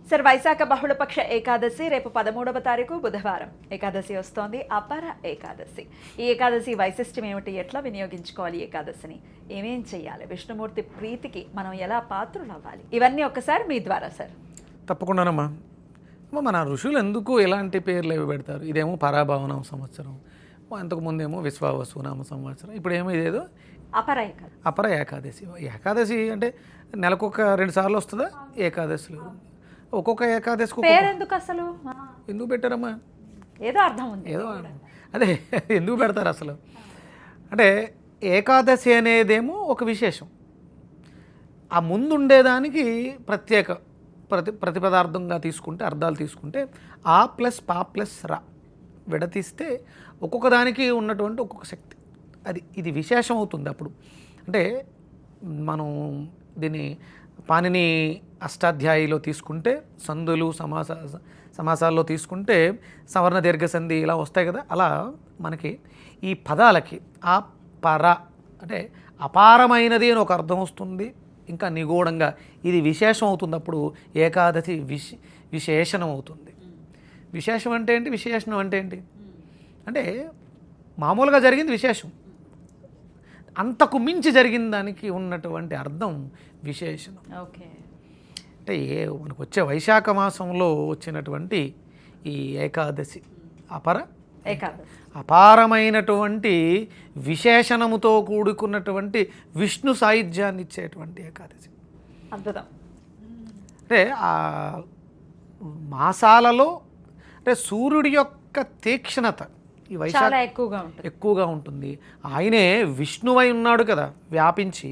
Sir వైశాఖ బహుళపక్ష ఏకాదశి రేపు 13వ తారీఖు బుధవారం ఏకాదశి వస్తోంది. అపర ఏకాదశి. ఈ ఏకాదశి వైశిష్ట్యం ఏమిటి? ఎట్లా వినియోగించుకోవాలి ఏకాదశిని? ఏమేం చేయాలి? విష్ణుమూర్తి ప్రీతికి మనం ఎలా పాత్రలు అవ్వాలి? ఇవన్నీ ఒక్కసారి మీ ద్వారా సార్. తప్పకుండానమ్మా. మన ఋషులు ఎందుకు ఎలాంటి పేర్లు ఏవి పెడతారు? ఇదేమో పరాభవనామ సంవత్సరం, అంతకుముందేమో విశ్వావసునామ సంవత్సరం, ఇప్పుడేమో ఇదేదో అపర ఏకాదశి. ఏకాదశి అంటే నెలకొక 2 సార్లు వస్తుందా ఏకాదశిలో? ఒక్కొక్క ఏకాదశికి ఎందుకు అసలు ఎందుకు పెట్టారమ్మా? ఏదో అర్థం ఉంది. ఏదో అదే ఎందుకు పెడతారు అసలు అంటే ఏకాదశి అనేదేమో ఒక విశేషం. ఆ ముందుండేదానికి ప్రత్యేక ప్రతిపదార్థంగా తీసుకుంటే, అర్థాలు తీసుకుంటే ఆ ప్లస్ పా ప్లస్ రా విడతీస్తే ఒక్కొక్క దానికి ఉన్నటువంటి ఒక్కొక్క శక్తి, ఇది విశేషం అవుతుంది. అప్పుడు అంటే మనం దీన్ని పాణిని అష్టాధ్యాయిలో తీసుకుంటే, సందులు సమాసాల్లో తీసుకుంటే సవర్ణ దీర్ఘసంధి ఇలా వస్తాయి కదా, అలా మనకి ఈ పదాలకి ఆ పర అంటే అపారమైనది అని ఒక అర్థం వస్తుంది. ఇంకా నిగూఢంగా ఇది విశేషం అవుతుంది. అప్పుడు ఏకాదశి విశేషణం అవుతుంది. విశేషం అంటే ఏంటి? విశేషణం అంటే ఏంటి అంటే మామూలుగా జరిగింది విశేషం, అంతకు మించి జరిగిన దానికి ఉన్నటువంటి అర్థం విశేషణం. ఓకే. అంటే మనకు వచ్చే వైశాఖ మాసంలో వచ్చినటువంటి ఈ ఏకాదశి అపర ఏకాదశి, అపారమైనటువంటి విశేషణముతో కూడుకున్నటువంటి విష్ణు సాయుధ్యాన్ని ఇచ్చేటువంటి ఏకాదశి. అద్భుతం. అంటే ఆ మాసాలలో అంటే సూర్యుడి యొక్క తీక్షణత ఈ వైశాఖ ఎక్కువగా ఉంటుంది. ఆయనే విష్ణువై ఉన్నాడు కదా వ్యాపించి.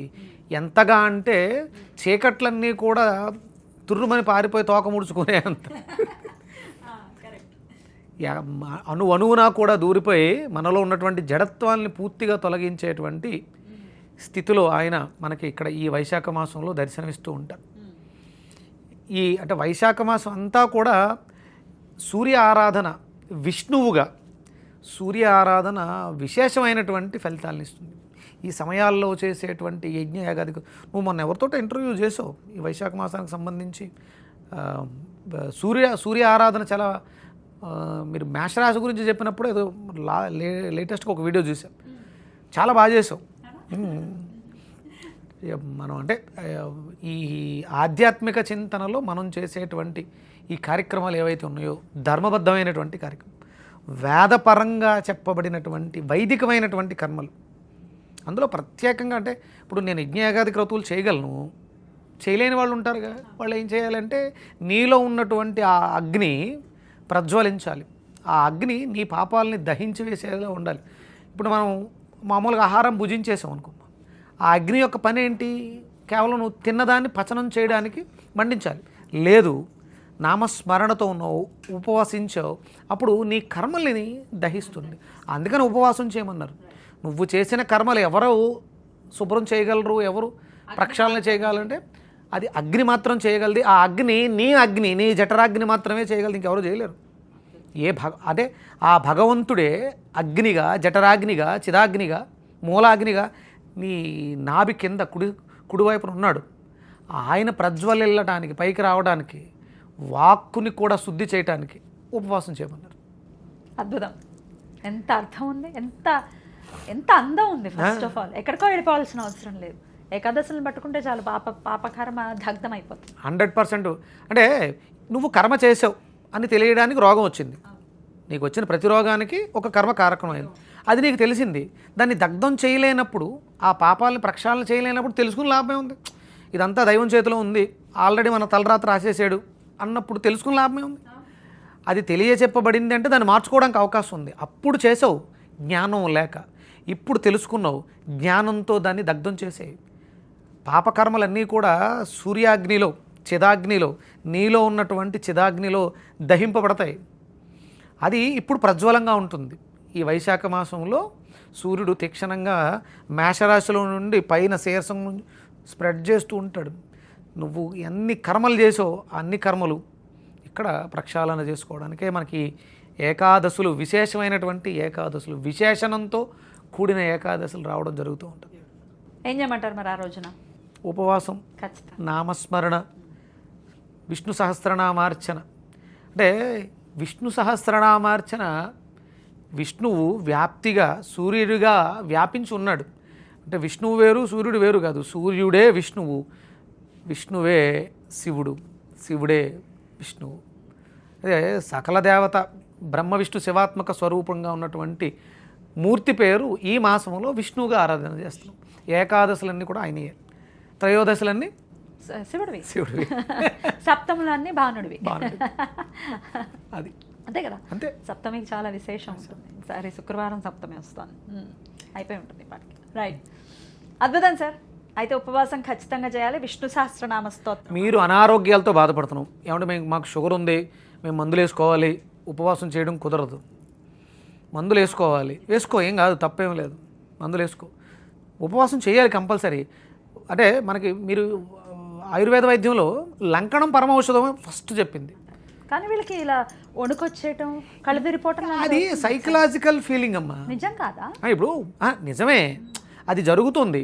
ఎంతగా అంటే చీకట్లన్నీ కూడా తుర్రుమని పారిపోయి తోక ముడుచుకునే అంత అణువునా కూడా దూరిపోయి మనలో ఉన్నటువంటి జడత్వాన్ని పూర్తిగా తొలగించేటువంటి స్థితిలో ఆయన మనకి ఇక్కడ ఈ వైశాఖ మాసంలో దర్శనమిస్తూ ఉంటారు. అంటే వైశాఖ మాసం అంతా కూడా సూర్య ఆరాధన, విష్ణువుగా సూర్య ఆరాధన విశేషమైనటువంటి ఫలితాలను ఇస్తుంది. ఈ సమయాల్లో చేసేటువంటి యజ్ఞ యాగాదికి నువ్వు మొన్న ఎవరితో ఇంటర్వ్యూ చేసావు ఈ వైశాఖ మాసానికి సంబంధించి. సూర్య ఆరాధన చాలా మీరు మేషరాశి గురించి చెప్పినప్పుడు ఏదో లేటెస్ట్గా ఒక వీడియో చూసాం, చాలా బాగా చేసావు. మనం అంటే ఈ ఆధ్యాత్మిక చింతనలో మనం చేసేటువంటి ఈ కార్యక్రమాలు ఏవైతే ఉన్నాయో ధర్మబద్ధమైనటువంటి కార్యక్రమం, వేదపరంగా చెప్పబడినటువంటి వైదికమైనటువంటి కర్మలు, అందులో ప్రత్యేకంగా అంటే ఇప్పుడు నేను యజ్ఞయాగాది క్రతువులు చేయగలను, చేయలేని వాళ్ళు ఉంటారుగా, వాళ్ళు ఏం చేయాలంటే నీలో ఉన్నటువంటి ఆ అగ్ని ప్రజ్వలించాలి. ఆ అగ్ని నీ పాపాలని దహించి వేసేలా ఉండాలి. ఇప్పుడు మనం మామూలుగా ఆహారం భుజించేసాం అనుకుందాం, ఆ అగ్ని యొక్క పని ఏంటి? కేవలం నువ్వు తిన్నదాన్ని పచనం చేయడానికి మండించాలి. లేదు, నామస్మరణతో ఉన్నావు, ఉపవాసించావు, అప్పుడు నీ కర్మల్ని దహిస్తుంది. అందుకని ఉపవాసం చేయమన్నారు. నువ్వు చేసిన కర్మలు ఎవరు శుభ్రం చేయగలరు, ఎవరు ప్రక్షాళన చేయగలంటే అది అగ్ని మాత్రం చేయగలది. ఆ అగ్ని నీ జఠరాగ్ని మాత్రమే చేయగలదు, ఇంకెవరు చేయలేరు. అదే ఆ భగవంతుడే అగ్నిగా, జఠరాగ్నిగా, చిదాగ్నిగా, మూలాగ్నిగా నీ నాభి కింద కుడివైపున ఉన్నాడు. ఆయన ప్రజ్వలిల్లటానికి, పైకి రావడానికి, వాక్కుని కూడా శుద్ధి చేయటానికి ఉపవాసం చేయమన్నారు. అద్భుతం. ఎంత అర్థం ఉంది, ఎంత అందం ఉంది. ఫస్ట్ ఆఫ్ ఆల్ ఎక్కడికో వెళ్ళిపోవాల్సిన అవసరం లేదు. ఏకాదశిని పట్టుకుంటే చాలు, పాపకర్మ దగ్ధం అయిపోతుంది. 100%. అంటే నువ్వు కర్మ చేసావు అని తెలియడానికి రోగం వచ్చింది. నీకు వచ్చిన ప్రతి రోగానికి ఒక కర్మ కారకమైంది, అది నీకు తెలిసింది. దాన్ని దగ్ధం చేయలేనప్పుడు, ఆ పాపాలని ప్రక్షాళన చేయలేనప్పుడు తెలుసుకుని లాభమే ఉంది. ఇదంతా దైవం చేతిలో ఉంది, ఆల్రెడీ మన తలరాత రాసేసాడు అన్నప్పుడు తెలుసుకుని లాభమే ఉంది. అది తెలియచెప్పబడింది అంటే దాన్ని మార్చుకోవడానికి అవకాశం ఉంది. అప్పుడు చేసావు జ్ఞానం లేక, ఇప్పుడు తెలుసుకున్నావు జ్ఞానంతో దాన్ని దగ్ధం చేసేవి. పాపకర్మలన్నీ కూడా సూర్యాగ్నిలో, చిదాగ్నిలో, నీలో ఉన్నటువంటి చిదాగ్నిలో దహింపబడతాయి. అది ఇప్పుడు ప్రజ్వలంగా ఉంటుంది. ఈ వైశాఖ మాసంలో సూర్యుడు తీక్షణంగా మేషరాశిలో నుండి పైన శీర్షం స్ప్రెడ్ చేస్తూ ఉంటాడు. నువ్వు ఎన్ని కర్మలు చేసావు అన్ని కర్మలు ఇక్కడ ప్రక్షాళన చేసుకోవడానికే మనకి ఏకాదశులు, విశేషమైనటువంటి ఏకాదశులు, విశేషణంతో కూడిన ఏకాదశులు రావడం జరుగుతూ ఉంటుంది. ఏం చేయమంటారు మరి ఆ రోజున? ఉపవాసం, నామస్మరణ, విష్ణు సహస్రనామార్చన అంటే విష్ణు సహస్రనామార్చన విష్ణువు వ్యాప్తిగా సూర్యుడిగా వ్యాపించి ఉన్నాడు. అంటే విష్ణువు వేరు సూర్యుడు వేరు కాదు, సూర్యుడే విష్ణువు, విష్ణువే శివుడు, శివుడే విష్ణువు. అదే సకల దేవత బ్రహ్మ విష్ణు శివాత్మక స్వరూపంగా ఉన్నటువంటి మూర్తి పేరు ఈ మాసంలో విష్ణువుగా ఆరాధన చేస్తున్నాం. ఏకాదశులన్నీ కూడా ఆయనయే, త్రయోదశులన్నీ శివుడివి, శివుడివి, సప్తములన్నీ భానుడివి. అది అంతే కదా, అంతే. సప్తమికి చాలా విశేషం ఉంటుంది. సరే, శుక్రవారం సప్తమి వస్తుంది, అయిపోయి ఉంటుంది ఇప్పటికి. రైట్, అద్భుతం సార్. అయితే ఉపవాసం ఖచ్చితంగా చేయాలి. విష్ణు సహస్రనామ స్తోత్రం. మీరు అనారోగ్యాలతో బాధపడుతున్నాం, ఏమంటే మాకు షుగర్ ఉంది, మేము మందులు వేసుకోవాలి, ఉపవాసం చేయడం కుదరదు. మందులు వేసుకోవాలి, వేసుకో, ఏం కాదు, తప్పేం లేదు, మందులు వేసుకో. ఉపవాసం చేయాలి కంపల్సరీ. అంటే మనకి మీరు ఆయుర్వేద వైద్యంలో లంకణం పరమౌషధం ఫస్ట్ చెప్పింది. కానీ వీళ్ళకి ఇలా వణుకొచ్చేయటం, కళ్ళు తిరిగిపోవటం అది సైకలాజికల్ ఫీలింగ్ అమ్మా. నిజం కాదా? ఇప్పుడు నిజమే, అది జరుగుతుంది,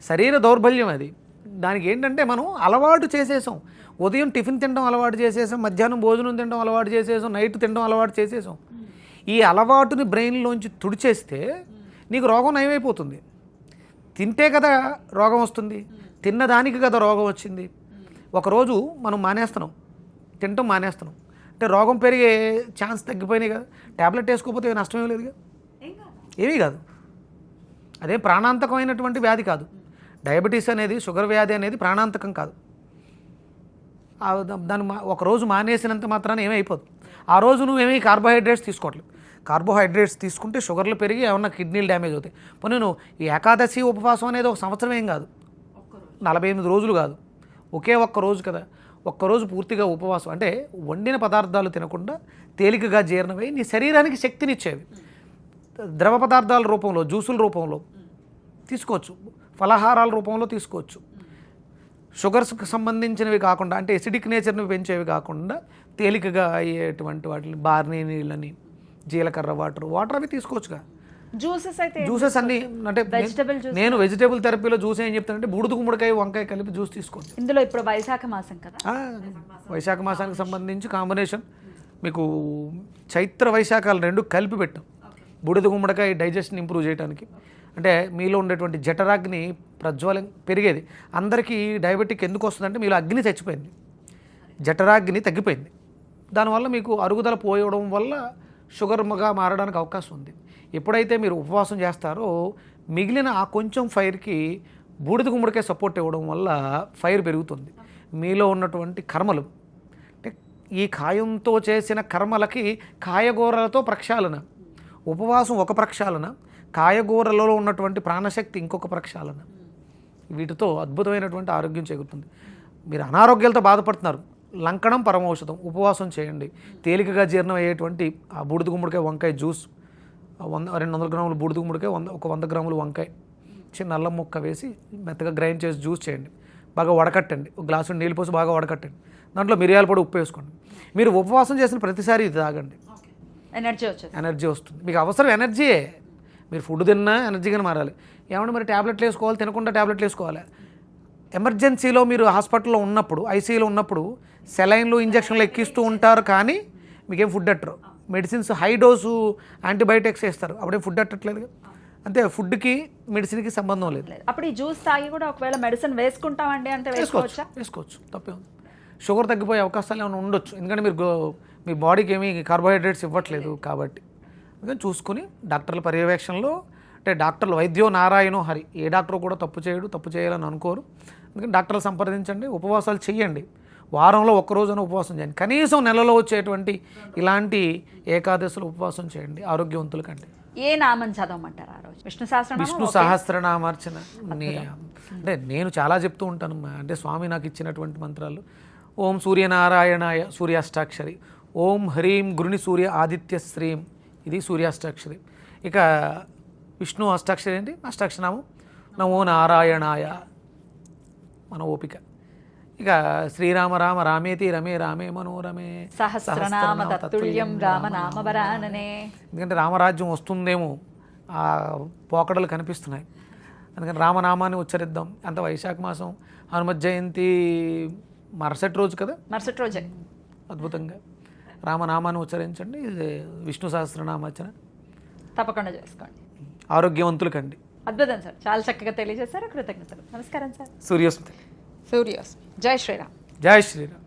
శరీర దౌర్బల్యం అది. దానికి ఏంటంటే మనం అలవాటు చేసేసాం. ఉదయం టిఫిన్ తినడం అలవాటు చేసేసాం, మధ్యాహ్నం భోజనం తినడం అలవాటు చేసేసాం, నైట్ తినడం అలవాటు చేసేసాం. ఈ అలవాటుని బ్రెయిన్లోంచి తుడిచేస్తే నీకు రోగం నయమైపోతుంది. తింటే కదా రోగం వస్తుంది, తిన్నదానికి కదా రోగం వచ్చింది. ఒకరోజు మనం మానేస్తున్నాం, తినటం మానేస్తున్నాం అంటే రోగం పెరిగే ఛాన్స్ తగ్గిపోయినాయి కదా. ట్యాబ్లెట్ వేసుకోకపోతే నష్టమేం లేదుగా, ఏమీ కాదు. అదే ప్రాణాంతకమైనటువంటి వ్యాధి కాదు. డయాబెటీస్ అనేది, షుగర్ వ్యాధి అనేది ప్రాణాంతకం కాదు. దాన్ని ఒకరోజు మానేసినంత మాత్రాన ఏమైపోదు. ఆ రోజు నువ్వేమీ కార్బోహైడ్రేట్స్ తీసుకోవట్లేదు. కార్బోహైడ్రేట్స్ తీసుకుంటే షుగర్లు పెరిగి ఏమన్నా కిడ్నీలు డ్యామేజ్ అవుతాయి. పోనీ నువ్వు ఈ ఏకాదశి ఉపవాసం అనేది ఒక సంవత్సరం ఏం కాదు, 48 రోజులు కాదు, ఒకే ఒక్క రోజు కదా. ఒక్కరోజు పూర్తిగా ఉపవాసం అంటే వండిన పదార్థాలు తినకుండా తేలికగా జీర్ణమై నీ శరీరానికి శక్తినిచ్చేవి ద్రవ పదార్థాల రూపంలో, జ్యూసుల రూపంలో తీసుకోవచ్చు, ఫలహారాల రూపంలో తీసుకోవచ్చు. షుగర్స్కి సంబంధించినవి కాకుండా, అంటే ఎసిడిక్ నేచర్ని పెంచేవి కాకుండా తేలికగా అయ్యేటువంటి వాటిని, బార్నీ నీళ్ళని, జీలకర్ర వాటర్ అవి తీసుకోవచ్చుగా. జ్యూసెస్ అన్ని అంటే నేను వెజిటేబుల్ థెరపీలో జ్యూస్ ఏం చెప్తానంటే బూడిద గుమ్మడికాయ, వంకాయ కలిపి జ్యూస్ తీసుకోండి. ఇందులో ఇప్పుడు వైశాఖ మాసం కదా, వైశాఖ మాసానికి సంబంధించి కాంబినేషన్ మీకు చైత్ర వైశాఖాలు రెండు కలిపి పెట్టాం. బూడిద గుమ్మడికాయ డైజెషన్ ఇంప్రూవ్ చేయడానికి, అంటే మీలో ఉండేటువంటి జఠరాగ్ని ప్రజ్వలం పెరిగేది. అందరికీ డయాబెటిక్ ఎందుకు వస్తుందంటే మీలో అగ్ని చచ్చిపోయింది, జఠరాగ్ని తగ్గిపోయింది. దానివల్ల మీకు అరుగుదల పోయడం వల్ల షుగర్గా మారడానికి అవకాశం ఉంది. ఎప్పుడైతే మీరు ఉపవాసం చేస్తారో మిగిలిన ఆ కొంచెం ఫైర్కి బూడిద గుమ్మడికాయ సపోర్ట్ ఇవ్వడం వల్ల ఫైర్ పెరుగుతుంది. మీలో ఉన్నటువంటి కర్మలు, అంటే ఈ కాయంతో చేసిన కర్మలకి కాయగూరలతో ప్రక్షాళన. ఉపవాసం ఒక ప్రక్షాళన, కాయగూరలలో ఉన్నటువంటి ప్రాణశక్తి ఇంకొక ప్రక్షాళన. వీటితో అద్భుతమైనటువంటి ఆరోగ్యం చేకూరుతుంది. మీరు అనారోగ్యాలతో బాధపడుతున్నారు, లంకణం పరమౌషధం, ఉపవాసం చేయండి. తేలికగా జీర్ణం అయ్యేటువంటి ఆ బూడిద గుమ్మడికాయ వంకాయ జ్యూస్, 200 గ్రాములు బూడిద గుమ్మడికాయ, 100 గ్రాములు వంకాయ, చిన్న అల్లం ముక్క వేసి మెత్తగా గ్రైండ్ చేసి జ్యూస్ చేయండి. బాగా వడకట్టండి, ఒక గ్లాసు నీళ్ళు పోసి బాగా వడకట్టండి. దాంట్లో మిరియాల పొడి, ఉప్పు వేసుకోండి. మీరు ఉపవాసం చేసిన ప్రతిసారి ఇది తాగండి, ఎనర్జీ వస్తుంది. మీకు అవసరం ఎనర్జీయే. మీరు ఫుడ్ తిన్నా ఎనర్జీగానే మారాలి. ఏమంటే మరి ట్యాబ్లెట్లు వేసుకోవాలి, తినకుండా ట్యాబ్లెట్లు వేసుకోవాలి. ఎమర్జెన్సీలో మీరు హాస్పిటల్లో ఉన్నప్పుడు, ఐసీయూలో ఉన్నప్పుడు సెలైన్లు, ఇంజక్షన్లు ఎక్కిస్తూ ఉంటారు, కానీ మీకేం ఫుడ్ అట్టరు. మెడిసిన్స్ హై డోసు యాంటీబయాటిక్స్ వేస్తారు, అప్పుడే ఫుడ్ అట్టట్లేదు. అంతే, ఫుడ్కి మెడిసిన్కి సంబంధం లేదు. అప్పుడు ఈ జ్యూస్ తాగి కూడా ఒకవేళ మెడిసిన్ వేసుకుంటామండి అంటే వేసుకోవచ్చు, తప్పే ఉంది. షుగర్ తగ్గిపోయే అవకాశాలు ఏమైనా ఉండొచ్చు, ఎందుకంటే మీ బాడీకి ఏమీ కార్బోహైడ్రేట్స్ ఇవ్వట్లేదు కాబట్టి. అందుకని చూసుకుని డాక్టర్ల పర్యవేక్షణలో, అంటే డాక్టర్లు వైద్యో నారాయణో హరి, ఏ డాక్టర్ కూడా తప్పు చేయాలని అనుకోరు. అందుకని డాక్టర్లు సంప్రదించండి, ఉపవాసాలు చెయ్యండి. వారంలో ఒక్కరోజున ఉపవాసం చేయండి, కనీసం నెలలో వచ్చేటువంటి ఇలాంటి ఏకాదశులు ఉపవాసం చేయండి ఆరోగ్యవంతుల కంటే. ఏ నామం చదవమంటారు ఆ రోజు? విష్ణు సహస్రనామార్చన. అంటే నేను చాలా చెప్తూ ఉంటాను, అంటే స్వామి నాకు ఇచ్చినటువంటి మంత్రాలు. ఓం సూర్యనారాయణాయ సూర్యాష్టాక్షరి, ఓం హ్రీం గురుని సూర్య ఆదిత్య శ్రీం, ఇది సూర్యాష్టాక్షరి. ఇక విష్ణు అష్టాక్షరి ఏంటి? అష్టాక్షరనామం నమో నారాయణాయ, మన ఓపిక. ఇక శ్రీరామ రామ రామేతి రమే రామే మనోరమే సహస్రనామ తత్తుల్యం రామనామవరాననే. ఎందుకంటే రామరాజ్యం వస్తుందేమో, ఆ పోకడలు కనిపిస్తున్నాయి. అందుకని రామనామాన్ని ఉచ్చరిద్దాం. అంత వైశాఖ మాసం, హనుమత్ జయంతి మరుసటి రోజు కదా, మరుసటి రోజే అద్భుతంగా రామనామాన్ని ఉచ్చరించండి, ఇది విష్ణు సహస్రనామార్చన, తప్పకుండా చేసుకోండి. ఆరోగ్యవంతులు కండి. అద్భుతం సార్, చాలా చక్కగా తెలియజేశారు. కృతజ్ఞతలు. నమస్కారం సార్. సూర్యోస్మిత. సూర్యోస్. జై శ్రీరామ్. జై శ్రీరామ్.